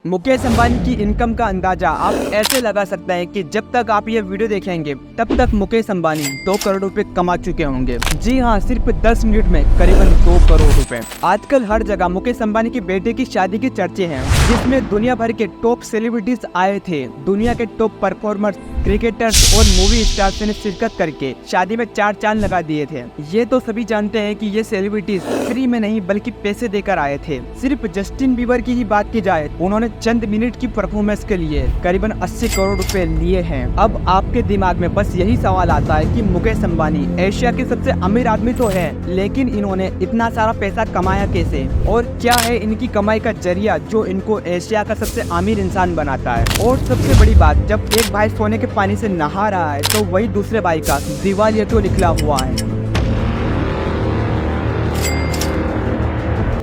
मुकेश अंबानी की इनकम का अंदाजा आप ऐसे लगा सकते हैं कि जब तक आप ये वीडियो देखेंगे तब तक मुकेश अंबानी 2 करोड़ रुपए कमा चुके होंगे। जी हाँ, सिर्फ 10 मिनट में करीबन 2 करोड़ रुपए। आजकल हर जगह मुकेश अंबानी के बेटे की शादी के चर्चे हैं, जिसमें दुनिया भर के टॉप सेलिब्रिटीज आए थे। दुनिया के टॉप परफॉर्मर्स, क्रिकेटर्स और मूवी स्टार्स ने शिरकत करके शादी में 4 चांद लगा दिए थे। ये तो सभी जानते हैं कि ये सेलिब्रिटीज फ्री में नहीं बल्कि पैसे देकर आए थे। सिर्फ जस्टिन बीबर की ही बात की जाए, उन्होंने चंद मिनट की परफॉर्मेंस के लिए करीबन 80 करोड़ रुपए लिए हैं। अब आपके दिमाग में बस यही सवाल आता है कि मुकेश अंबानी एशिया के सबसे अमीर आदमी तो है, लेकिन इन्होंने इतना सारा पैसा कमाया कैसे और क्या है इनकी कमाई का जरिया जो इनको एशिया का सबसे अमीर इंसान बनाता है। और सबसे बड़ी बात, जब एक भाई सोने के पानी से नहा रहा है तो वही दूसरे भाई का दिवालिया निकला हुआ है।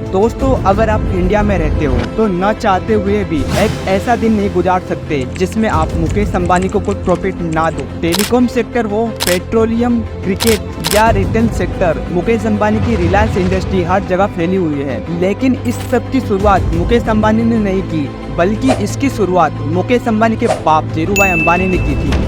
दोस्तों, अगर आप इंडिया में रहते हो तो न चाहते हुए भी एक ऐसा दिन नहीं गुजार सकते जिसमें आप मुकेश अंबानी को कोई प्रॉफिट ना दो। टेलीकॉम सेक्टर हो, पेट्रोलियम, क्रिकेट या रिटेल सेक्टर, मुकेश अंबानी की रिलायंस इंडस्ट्री हर जगह फैली हुई है। लेकिन इस सब की शुरुआत मुकेश अंबानी ने नहीं की, बल्कि इसकी शुरुआत मुकेश अंबानी के बाप धीरूभाई अंबानी ने की थी।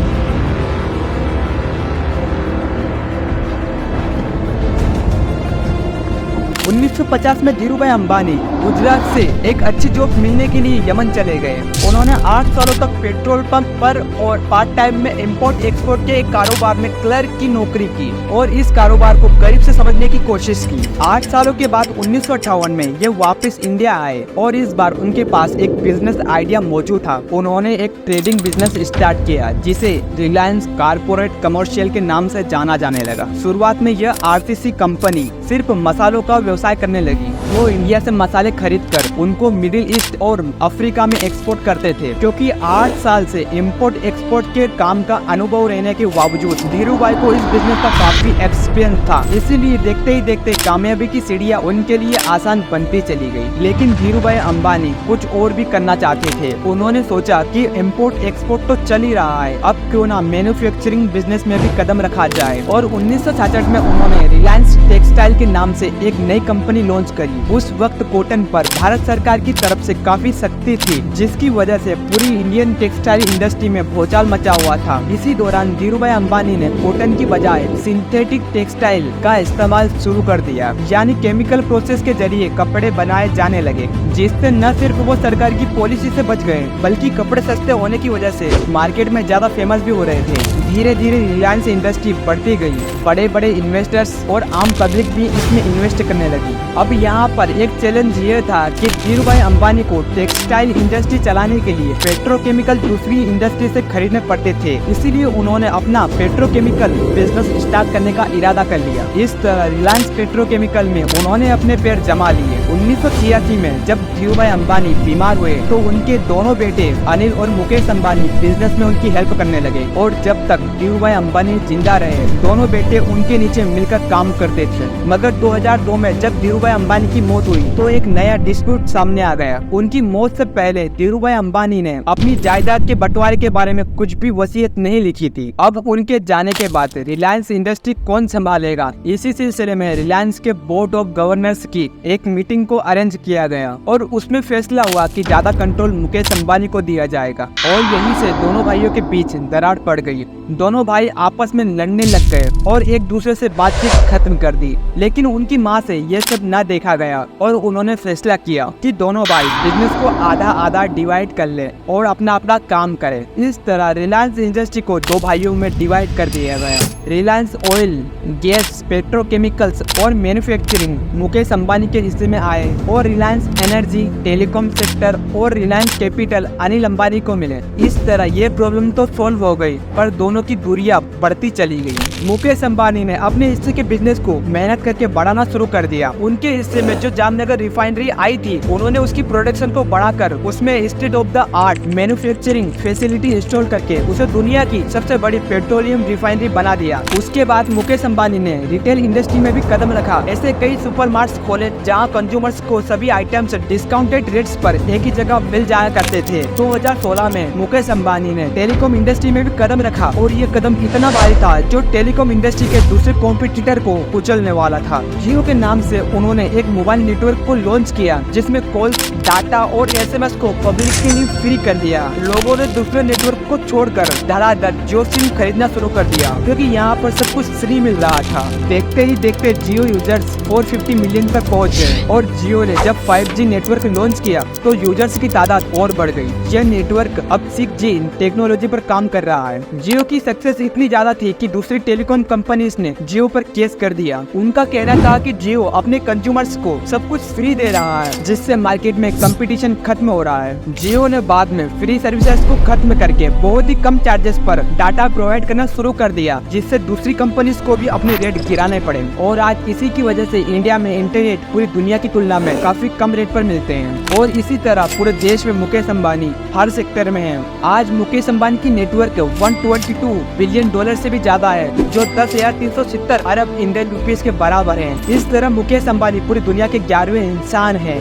1950 में धीरूभाई अंबानी गुजरात से एक अच्छी जॉब मिलने के लिए यमन चले गए। उन्होंने 8 सालों तक पेट्रोल पंप पर और पार्ट टाइम में इंपोर्ट एक्सपोर्ट के एक कारोबार में क्लर्क की नौकरी की और इस कारोबार को करीब से समझने की कोशिश की। 8 सालों के बाद 1958 में ये वापस इंडिया आए और इस बार उनके पास एक बिजनेस आइडिया मौजूद था। उन्होंने एक ट्रेडिंग बिजनेस स्टार्ट किया जिसे रिलायंस कॉर्पोरेट कमर्शियल के नाम से जाना जाने लगा। शुरुआत में यह आरसीसी कंपनी सिर्फ मसालों का व्यवसाय करने लगी। वो इंडिया से मसाले खरीदकर उनको मिडिल ईस्ट और अफ्रीका में एक्सपोर्ट करते थे। क्योंकि 8 साल से इंपोर्ट एक्सपोर्ट के काम का अनुभव रहने के बावजूद धीरूभाई को इस बिजनेस का काफी एक्सपीरियंस था, इसीलिए देखते ही देखते कामयाबी की सीढ़ियां उनके लिए आसान बनती चली गई। लेकिन धीरूभाई अंबानी कुछ और भी करना चाहते थे। उन्होंने सोचा कि इंपोर्ट एक्सपोर्ट तो चल ही रहा है, अब क्यों ना मैन्युफैक्चरिंग बिजनेस में भी कदम रखा जाए। और 1966 में उन्होंने रिलायंस टेक्सटाइल के नाम से एक नई कंपनी लॉन्च करी। उस वक्त कॉटन पर भारत सरकार की तरफ से काफी सख्ती थी, जिसकी वजह से पूरी इंडियन टेक्सटाइल इंडस्ट्री में भूचाल मचा हुआ था। इसी दौरान धीरूभाई अंबानी ने कॉटन की बजाय सिंथेटिक टेक्सटाइल का इस्तेमाल शुरू कर दिया, यानी केमिकल प्रोसेस के जरिए कपड़े बनाए जाने लगे, जिससे न सिर्फ वो सरकार की पॉलिसी से बच गए बल्कि कपड़े सस्ते होने की वजह से मार्केट में ज्यादा फेमस भी हो रहे थे। धीरे धीरे रिलायंस इंडस्ट्री बढ़ती गई, बड़े बड़े इन्वेस्टर्स और आम पब्लिक भी इसमें इन्वेस्ट करने लगी। अब यहाँ पर एक चैलेंज ये था कि धीरूभाई अंबानी को टेक्सटाइल इंडस्ट्री चलाने के लिए पेट्रोकेमिकल दूसरी इंडस्ट्री से खरीदने पड़ते थे, इसीलिए उन्होंने अपना पेट्रोकेमिकल बिजनेस स्टार्ट करने का इरादा कर लिया। इस तरह रिलायंस पेट्रोकेमिकल में उन्होंने अपने पैर जमा लिए। 1986 में जब धीरूभाई अंबानी बीमार हुए तो उनके दोनों बेटे अनिल और मुकेश अंबानी बिजनेस में उनकी हेल्प करने लगे। और जब तक धीरूभाई अंबानी जिंदा रहे, दोनों बेटे उनके नीचे मिलकर काम करते थे। मगर 2002 में जब धीरूभाई अंबानी की मौत हुई तो एक नया डिस्प्यूट सामने आ गया। उनकी मौत से पहले धीरूभाई अंबानी ने अपनी जायदाद के बंटवारे के बारे में कुछ भी वसीयत नहीं लिखी थी। अब उनके जाने के बाद रिलायंस इंडस्ट्री कौन संभालेगा? इसी सिलसिले में रिलायंस के बोर्ड ऑफ गवर्नर्स की एक मीटिंग को अरेंज किया गया और उसमें फैसला हुआ कि ज्यादा कंट्रोल मुकेश अंबानी को दिया जाएगा। और यहीं से दोनों भाइयों के बीच दरार पड़ गई। दोनों भाई आपस में लड़ने लग गए और एक दूसरे से बातचीत खत्म कर दी। लेकिन उनकी माँ से यह सब न देखा गया और उन्होंने फैसला किया कि दोनों भाई बिजनेस को आधा आधा डिवाइड कर ले और अपना अपना काम करें। इस तरह रिलायंस इंडस्ट्री को 2 भाइयों में डिवाइड कर दिया गया। रिलायंस ऑयल, गैस, पेट्रोकेमिकल्स और मैन्युफैक्चरिंग मुकेश अंबानी के हिस्से में आए और रिलायंस एनर्जी, टेलीकॉम सेक्टर और रिलायंस कैपिटल अनिल अंबानी को मिले। इस तरह ये प्रॉब्लम तो सॉल्व हो गई, पर दोनों की दूरियां बढ़ती चली गई। मुकेश अंबानी ने अपने हिस्से के बिजनेस को मेहनत करके बढ़ाना शुरू कर दिया। उनके हिस्से में जो जामनगर रिफाइनरी आई थी, उन्होंने उसकी प्रोडक्शन को बढ़ाकर उसमें state of the art manufacturing facility install करके उसे दुनिया की सबसे बड़ी पेट्रोलियम रिफाइनरी बना दिया। उसके बाद मुकेश अंबानी ने रिटेल इंडस्ट्री में भी कदम रखा। ऐसे कई सुपरमार्ट्स खोले जहां कंज्यूमर्स को सभी आइटम्स डिस्काउंटेड रेट्स पर एक ही जगह मिल जाया करते थे। 2016 में मुकेश अंबानी ने टेलीकॉम इंडस्ट्री में भी कदम रखा और और ये कदम इतना भारी था जो टेलीकॉम इंडस्ट्री के दूसरे कॉम्पिटिटर को कुचलने वाला था। जियो के नाम से उन्होंने एक मोबाइल नेटवर्क को लॉन्च किया जिसमें कॉल्स, डाटा और एसएमएस को पब्लिक के लिए फ्री कर दिया। लोगों ने दूसरे नेटवर्क को छोड़कर धड़ाधड़ जियो सिम खरीदना शुरू कर दिया क्योंकि यहाँ पर सब कुछ फ्री मिल रहा था। देखते ही देखते जियो यूजर्स 450 मिलियन तक पहुँच गए और जियो ने जब 5G नेटवर्क लॉन्च किया तो यूजर्स की तादाद और बढ़ गई। यह नेटवर्क अब 6G टेक्नोलॉजी पर काम कर रहा है। जियो की सक्सेस इतनी ज्यादा थी कि दूसरी टेलीकॉम कंपनीज ने जियो पर केस कर दिया। उनका कहना था कि जियो अपने कंज्यूमर्स को सब कुछ फ्री दे रहा है जिससे मार्केट में कंपटीशन खत्म हो रहा है। जियो ने बाद में फ्री सर्विसेज को खत्म करके बहुत ही कम चार्जेस पर डाटा प्रोवाइड करना शुरू कर दिया जिससे दूसरी कंपनीज को भी अपने रेट गिराने पड़े और आज इसी की वजह से इंडिया में इंटरनेट पूरी दुनिया की तुलना में काफी कम रेट पर मिलते हैं और इसी तरह पूरे देश में मुकेश अंबानी हर सेक्टर में है। आज मुकेश अंबानी की नेटवर्क 122 बिलियन डॉलर से भी ज्यादा है जो 10,370 अरब इंडियन रुपीस के बराबर है। इस तरह मुकेश अंबानी पूरी दुनिया के 11वें इंसान है।